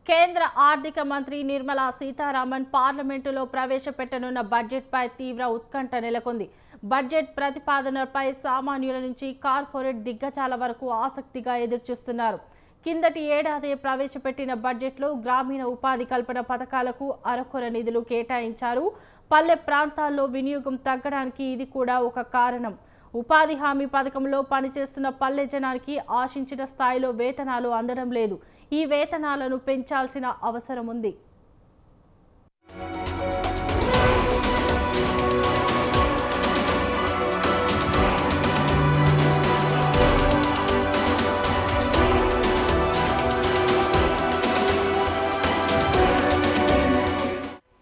కేంద్ర ఆర్థిక మంత్రి నిర్మలా సీతారామన్ పార్లమెంటులో ప్రవేశపెట్టనున్న బడ్జెట్పై తీవ్ర ఉత్కంఠ నెలకొంది. బడ్జెట్ ప్రతిపాదనపై సామాన్యుల నుంచి కార్పొరేట్ దిగ్గజాల వరకు ఆసక్తిగా ఎదురుచూస్తున్నారు. కిందటి ఏడాది ప్రవేశపెట్టిన బడ్జెట్లో గ్రామీణ ఉపాధి కల్పన పథకాలకు అరకొర నిధులు కేటాయించారు. పల్లె ప్రాంతాల్లో వినియోగం తగ్గడానికి ఇది కూడా ఒక కారణం. ఉపాధి హామీ పథకంలో పనిచేస్తున్న పల్లె జనానికి ఆశించిన స్థాయిలో వేతనాలు అందడం లేదు. ఈ వేతనాలను పెంచాల్సిన అవసరం ఉంది.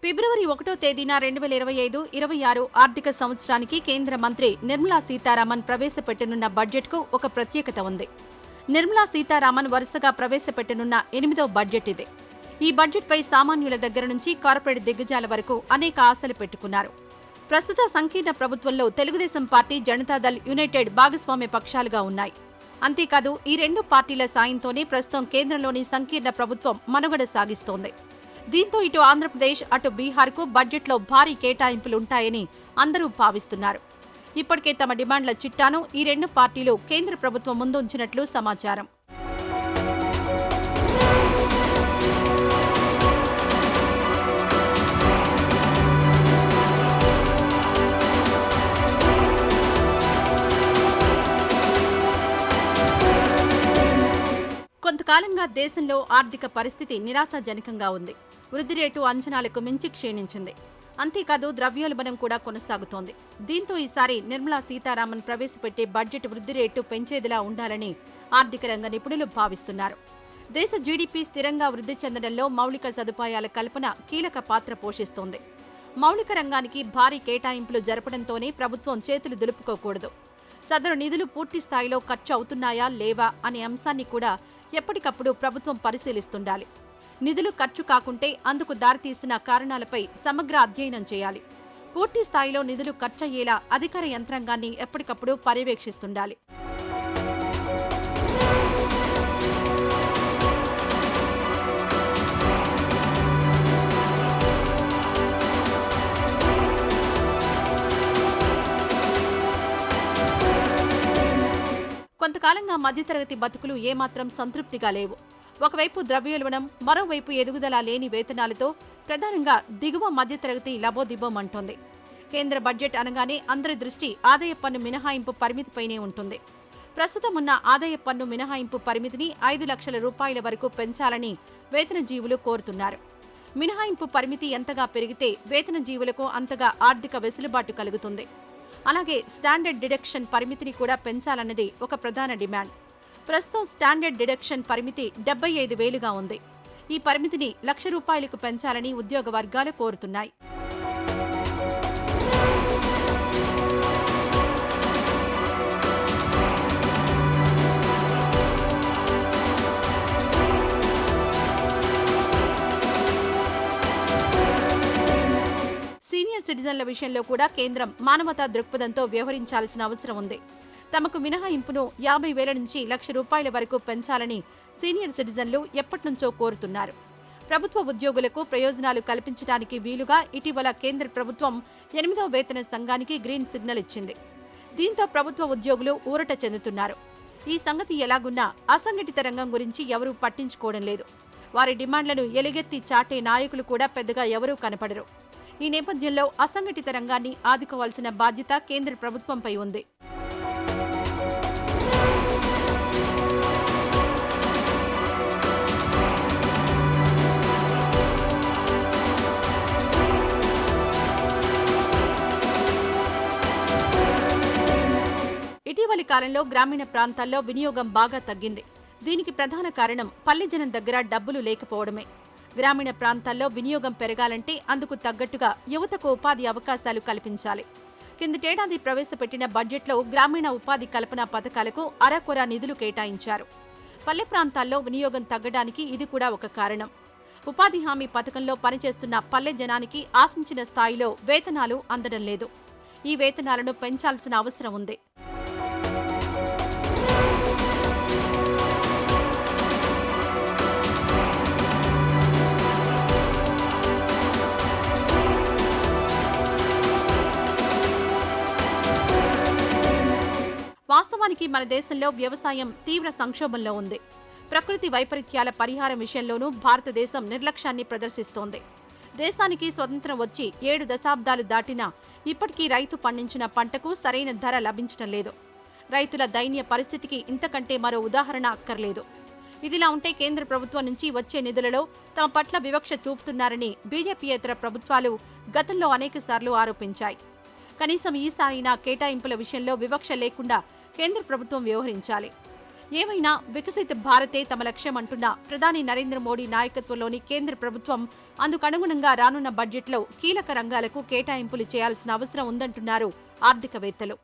ఫిబ్రవరి 1వ తేదీన 2025-26 ఆర్థిక సంవత్సరానికి కేంద్ర మంత్రి నిర్మలా సీతారామన్ ప్రవేశపెట్టనున్న బడ్జెట్కు ఒక ప్రత్యేకత ఉంది. నిర్మలా సీతారామన్ వరుసగా ప్రవేశపెట్టనున్న 8వ బడ్జెట్ ఇదే. ఈ బడ్జెట్పై సామాన్యుల దగ్గర నుంచి కార్పొరేట్ దిగ్గజాల వరకు అనేక ఆశలు పెట్టుకున్నారు. ప్రస్తుత సంకీర్ణ ప్రభుత్వంలో తెలుగుదేశం పార్టీ, జనతాదళ్, యునైటెడ్ భాగస్వామ్య పక్షాలుగా ఉన్నాయి. అంతేకాదు ఈ రెండు పార్టీల సాయంతోనే ప్రస్తుతం కేంద్రంలోని సంకీర్ణ ప్రభుత్వం మనుగడ సాగిస్తోంది. దీంతో ఇటు ఆంధ్రప్రదేశ్, అటు బీహార్కు బడ్జెట్లో భారీ కేటాయింపులుంటాయని అందరూ భావిస్తున్నారు. ఇప్పటికే తమ డిమాండ్ల చిట్టాను ఈ రెండు పార్టీలు కేంద్ర ప్రభుత్వం ముందుంచినట్లు సమాచారం. కొంతకాలంగా దేశంలో ఆర్థిక పరిస్థితి నిరాశాజనకంగా ఉంది. వృద్ధి రేటు అంచనాలకు మించి క్షీణించింది. అంతేకాదు ద్రవ్యోల్బణం కూడా కొనసాగుతోంది. దీంతో ఈసారి నిర్మలా సీతారామన్ ప్రవేశపెట్టే బడ్జెట్ వృద్ధి రేటు పెంచేదిలా ఉండాలని ఆర్థిక రంగ నిపుణులు భావిస్తున్నారు. దేశ జీడీపీ స్థిరంగా వృద్ధి చెందడంలో మౌలిక సదుపాయాల కల్పన కీలక పాత్ర పోషిస్తోంది. మౌలిక రంగానికి భారీ కేటాయింపులు జరపడంతోనే ప్రభుత్వం చేతులు దులుపుకోకూడదు. సదరు నిధులు పూర్తి స్థాయిలో ఖర్చు అవుతున్నాయా లేవా అనే అంశాన్ని కూడా ఎప్పటికప్పుడు ప్రభుత్వం పరిశీలిస్తుండాలి. నిధులు ఖర్చు కాకుంటే అందుకు దారితీసిన కారణాలపై సమగ్ర అధ్యయనం చేయాలి. పూర్తి స్థాయిలో నిధులు ఖర్చయ్యేలా అధికార యంత్రాంగాన్ని ఎప్పటికప్పుడు పర్యవేక్షిస్తుండాలి. కొంతకాలంగా మధ్యతరగతి బతుకులు ఏమాత్రం సంతృప్తిగా లేవు. ఒకవైపు ద్రవ్యోల్బణం, మరోవైపు ఎదుగుదల లేని వేతనాలతో ప్రధానంగా దిగువ మధ్యతరగతి లబోదిబోమంటోంది. కేంద్ర బడ్జెట్ అనగానే అందరి దృష్టి ఆదాయ పన్ను మినహాయింపు పరిమితిపైనే ఉంటుంది. ప్రస్తుతం ఉన్న ఆదాయ పన్ను మినహాయింపు పరిమితిని 5 లక్షల రూపాయల వరకు పెంచాలని వేతనజీవులు కోరుతున్నారు. మినహాయింపు పరిమితి ఎంతగా పెరిగితే వేతనజీవులకు అంతగా ఆర్థిక వెసులుబాటు కలుగుతుంది. అలాగే స్టాండర్డ్ డిడక్షన్ పరిమితిని కూడా పెంచాలన్నది ఒక ప్రధాన డిమాండ్. ప్రస్తుతం స్టాండర్డ్ డిడక్షన్ పరిమితి 75,000గా ఉంది. ఈ పరిమితిని ₹1,00,000 పెంచాలని ఉద్యోగ వర్గాలు కోరుతున్నాయి. సీనియర్ సిటిజన్ల విషయంలో కూడా కేంద్రం మానవతా దృక్పథంతో వ్యవహరించాల్సిన అవసరం ఉంది. తమకు మినహాయింపును 50,000 నుంచి ₹1,00,000 వరకు పెంచాలని సీనియర్ సిటిజన్లు ఎప్పటినుంచో కోరుతున్నారు. ప్రభుత్వ ఉద్యోగులకు ప్రయోజనాలు కల్పించడానికి వీలుగా ఇటీవల కేంద్ర ప్రభుత్వం 8వ వేతన సంఘానికి గ్రీన్ సిగ్నల్ ఇచ్చింది. దీంతో ప్రభుత్వ ఉద్యోగులు ఊరట చెందుతున్నారు. ఈ సంగతి ఎలాగున్నా అసంఘటిత రంగం గురించి ఎవరూ పట్టించుకోవడం లేదు. వారి డిమాండ్లను ఎలుగెత్తి చాటే నాయకులు కూడా పెద్దగా ఎవరూ కనపడరు. ఈ నేపథ్యంలో అసంఘటిత రంగాన్ని ఆదుకోవాల్సిన బాధ్యత కేంద్ర ప్రభుత్వంపై ఉంది. ఇటీవలి కాలంలో గ్రామీణ ప్రాంతాల్లో వినియోగం బాగా తగ్గింది. దీనికి ప్రధాన కారణం పల్లె జనం దగ్గర డబ్బులు లేకపోవడమే. గ్రామీణ ప్రాంతాల్లో వినియోగం పెరగాలంటే అందుకు తగ్గట్టుగా యువతకు ఉపాధి అవకాశాలు కల్పించాలి. కిందటేడాది ప్రవేశపెట్టిన బడ్జెట్లో గ్రామీణ ఉపాధి కల్పన పథకాలకు అరకొర నిధులు కేటాయించారు. పల్లె ప్రాంతాల్లో వినియోగం తగ్గడానికి ఇది కూడా ఒక కారణం. ఉపాధి హామీ పథకంలో పనిచేస్తున్న పల్లె జనానికి ఆశించిన స్థాయిలో వేతనాలు అందడం లేదు. ఈ వేతనాలను పెంచాల్సిన అవసరం ఉంది. నిజానికి మన దేశంలో వ్యవసాయం తీవ్ర సంక్షోభంలో ఉంది. ప్రకృతి వైపరీత్యాల పరిహారం విషయంలోనూ భారతదేశం నిర్లక్ష్యాన్ని ప్రదర్శిస్తోంది. దేశానికి స్వతంత్రం వచ్చి 7 దశాబ్దాలు దాటినా ఇప్పటికీ రైతు పండించిన పంటకు సరైన ధర లభించడం లేదు. రైతుల దయనీయ పరిస్థితికి ఇంతకంటే మరో ఉదాహరణ అక్కర్లేదు. ఇదిలా ఉంటే కేంద్ర ప్రభుత్వం నుంచి వచ్చే నిధులలో తమ పట్ల వివక్ష చూపుతున్నారని బీజేపీయేతర ప్రభుత్వాలు గతంలో అనేకసార్లు ఆరోపించాయి. కనీసం ఈసారైనా కేటాయింపుల విషయంలో వివక్ష లేకుండా కేంద్ర ప్రభుత్వం వ్యవహరించాలి. ఏమైనా వికసిత భారతే తమ లక్ష్యం అంటున్న ప్రధాని నరేంద్ర మోడీ నాయకత్వంలోని కేంద్ర ప్రభుత్వం అందుకనుగుణంగా రానున్న బడ్జెట్లో కీలక రంగాలకు కేటాయింపులు చేయాల్సిన అవసరం ఉందంటున్నారు ఆర్థికవేత్తలు.